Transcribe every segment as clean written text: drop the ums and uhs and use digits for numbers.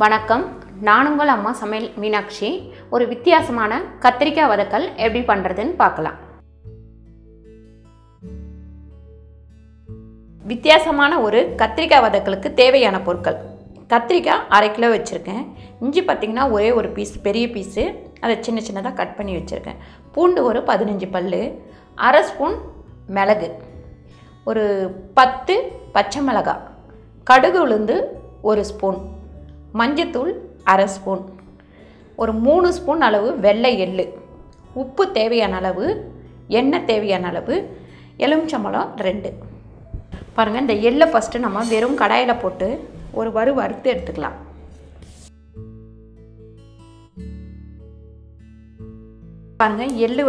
வணக்கம், நான் உங்கள் அம்மா சமையல் மீனாட்சி. ஒரு வித்தியாசமான கத்திரிக்காய் வதக்கல் எப்படி பண்ணுறதுன்னு பார்க்கலாம். வித்தியாசமான ஒரு கத்திரிக்காய் வதக்கலுக்கு தேவையான பொருட்கள்: கத்திரிக்காய் 1/2 கிலோ வச்சுருக்கேன். இஞ்சி பார்த்திங்கன்னா ஒரே ஒரு பீஸ், பெரிய பீஸு, அதை சின்ன சின்னதாக கட் பண்ணி வச்சுருக்கேன். பூண்டு ஒரு 15 பல், 1/2 ஸ்பூன் மிளகு, ஒரு 10 பச்சை மிளகாய், கடுகு உளுந்து 1 ஸ்பூன், மஞ்சத்தூள் 1/2 ஸ்பூன், ஒரு 3 ஸ்பூன் அளவு வெள்ளை எள்ளு, உப்பு தேவையான அளவு, எண்ணெய் தேவையான அளவு, எலுமிச்சம்பழம் 2. பாருங்கள், இந்த எள்ளை ஃபஸ்ட்டு நம்ம வெறும் கடாயில் போட்டு ஒரு வறுத்து எடுத்துக்கலாம். பாருங்கள், எள்ளு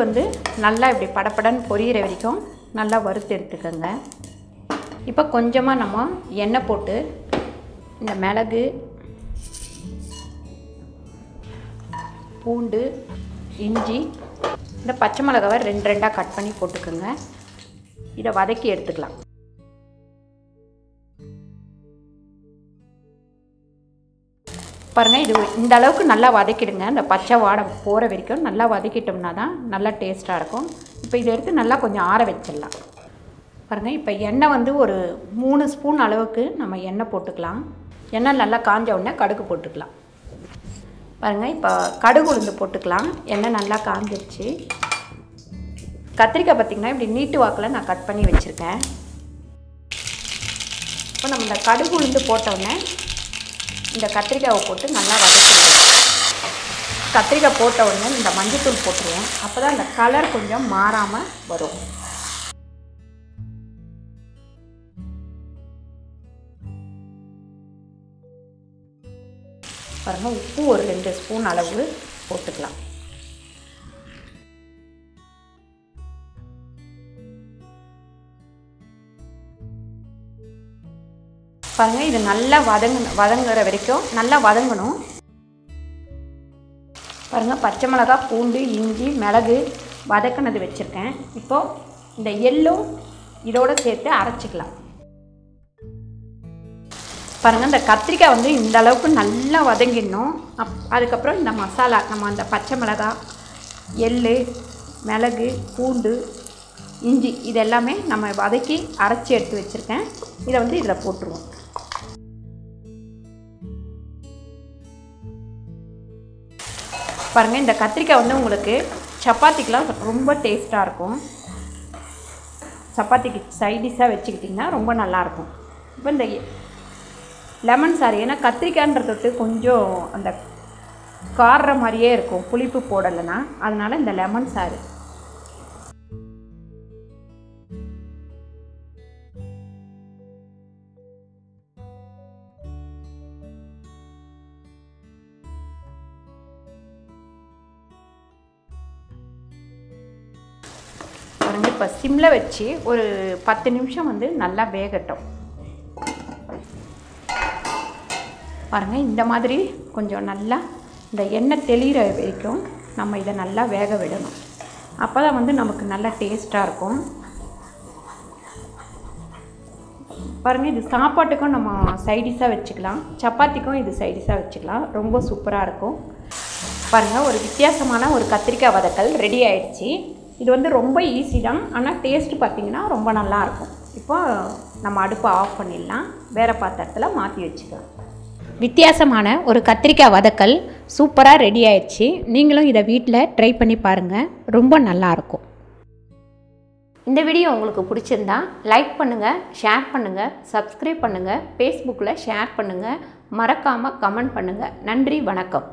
நல்லா இப்படி படப்படன்னு பொரியிற வரைக்கும் நல்லா வறுத்து எடுத்துக்கோங்க. இப்போ கொஞ்சமாக நம்ம எண்ணெய் போட்டு இந்த மிளகு, பூண்டு, இஞ்சி, இந்த பச்சை மிளகாவை 2 கட் பண்ணி போட்டுக்கோங்க. இதை வதக்கி எடுத்துக்கலாம். பாருங்கள், இது இந்த அளவுக்கு நல்லா வதக்கிடுங்க. இந்த பச்சை வாடை போகிற வரைக்கும் நல்லா வதக்கிட்டோம்னா தான் நல்லா டேஸ்ட்டாக இருக்கும். இப்போ இதை எடுத்து நல்லா கொஞ்சம் ஆற வச்சிடலாம். பாருங்கள், இப்போ எண்ணெய் ஒரு 3 ஸ்பூன் அளவுக்கு நம்ம எண்ணெய் போட்டுக்கலாம். எண்ணெய் நல்லா காஞ்ச உடனே கடுகு போட்டுக்கலாம். பாருங்கள், இப்போ கடுகு உளுந்து போட்டுக்கலாம். எண்ணெய் நல்லா காஞ்சிருச்சு. கத்திரிக்காய் பார்த்திங்கன்னா இப்படி நீட்டு வாக்கில் நான் கட் பண்ணி வச்சுருக்கேன். இப்போ நம்ம இந்த கடுகு உளுந்து போட்டோடனே இந்த கத்திரிக்காயை போட்டு நல்லா வதக்கிடுவோம். கத்திரிக்காய் போட்ட உடனே இந்த மஞ்சத்தூள் போட்டுருவோம். அப்போ தான் இந்த கலர் கொஞ்சம் மாறாமல் வரும். பாருங்கள், உப்பு ஒரு 2 ஸ்பூன் அளவு போட்டுக்கலாம். பாருங்கள், இது நல்லா வதங்குற வரைக்கும் நல்லா வதங்கணும். பாருங்கள், பச்சை மிளகாய், பூண்டு, இஞ்சி, மிளகு வதக்கினது வச்சுருக்கேன். இப்போது இந்த எள்ளும் இதோடு சேர்த்து அரைச்சிக்கலாம். பாருங்கள், இந்த கத்திரிக்காய் இந்த அளவுக்கு நல்லா வதங்கிடணும். அதுக்கப்புறம் இந்த மசாலா, நம்ம அந்த பச்சை மிளகாய், எள்ளு, மிளகு, பூண்டு, இஞ்சி இதெல்லாமே நம்ம வதக்கி அரைச்சி எடுத்து வச்சுருக்கேன். இதை இதில் போட்டுருவோம். பாருங்கள், இந்த கத்திரிக்காய் உங்களுக்கு சப்பாத்திக்கெலாம் ரொம்ப டேஸ்ட்டாக இருக்கும். சப்பாத்திக்கு சைடிஷாக வச்சுக்கிட்டிங்கன்னா ரொம்ப நல்லாயிருக்கும். இப்போ இந்த லெமன் சாறு, ஏன்னா கத்திரிக்காய்ன்றது கொஞ்சம் அந்த கார்ற மாதிரியே இருக்கும் புளிப்பு போடலைன்னா, அதனால் இந்த லெமன் சாறு. இப்போ சிம்மில் வச்சு ஒரு 10 நிமிஷம் நல்லா வேகட்டும். பாருங்கள், இந்த மாதிரி கொஞ்சம் நல்லா இந்த எண்ணெய் தெளிகிற வரைக்கும் நம்ம இதை நல்லா வேக விடணும். அப்போ தான் நமக்கு நல்லா டேஸ்ட்டாக இருக்கும். பாருங்கள், இது சாப்பாட்டுக்கும் நம்ம சைடிஷாக வச்சுக்கலாம், சப்பாத்திக்கும் இது சைடிஷாக வச்சுக்கலாம். ரொம்ப சூப்பராக இருக்கும். பாருங்கள், ஒரு வித்தியாசமான ஒரு கத்திரிக்காய் வதக்கல் ரெடி ஆகிடுச்சு. இது ரொம்ப ஈஸி தான், ஆனால் டேஸ்ட்டு பார்த்திங்கன்னா ரொம்ப நல்லாயிருக்கும். இப்போ நம்ம அடுப்பை ஆஃப் பண்ணிடலாம், வேறு பாத்திரத்தில் மாற்றி வச்சுக்கலாம். வித்தியாசமான ஒரு கத்திரிக்காய் வதக்கல் சூப்பராக ரெடி ஆயிடுச்சு. நீங்களும் இதை வீட்டில் ட்ரை பண்ணி பாருங்கள், ரொம்ப நல்லாயிருக்கும். இந்த வீடியோ உங்களுக்கு பிடிச்சிருந்தா லைக் பண்ணுங்கள், ஷேர் பண்ணுங்கள், சப்ஸ்கிரைப் பண்ணுங்கள், ஃபேஸ்புக்கில் ஷேர் பண்ணுங்கள், மறக்காமல் கமெண்ட் பண்ணுங்கள். நன்றி, வணக்கம்.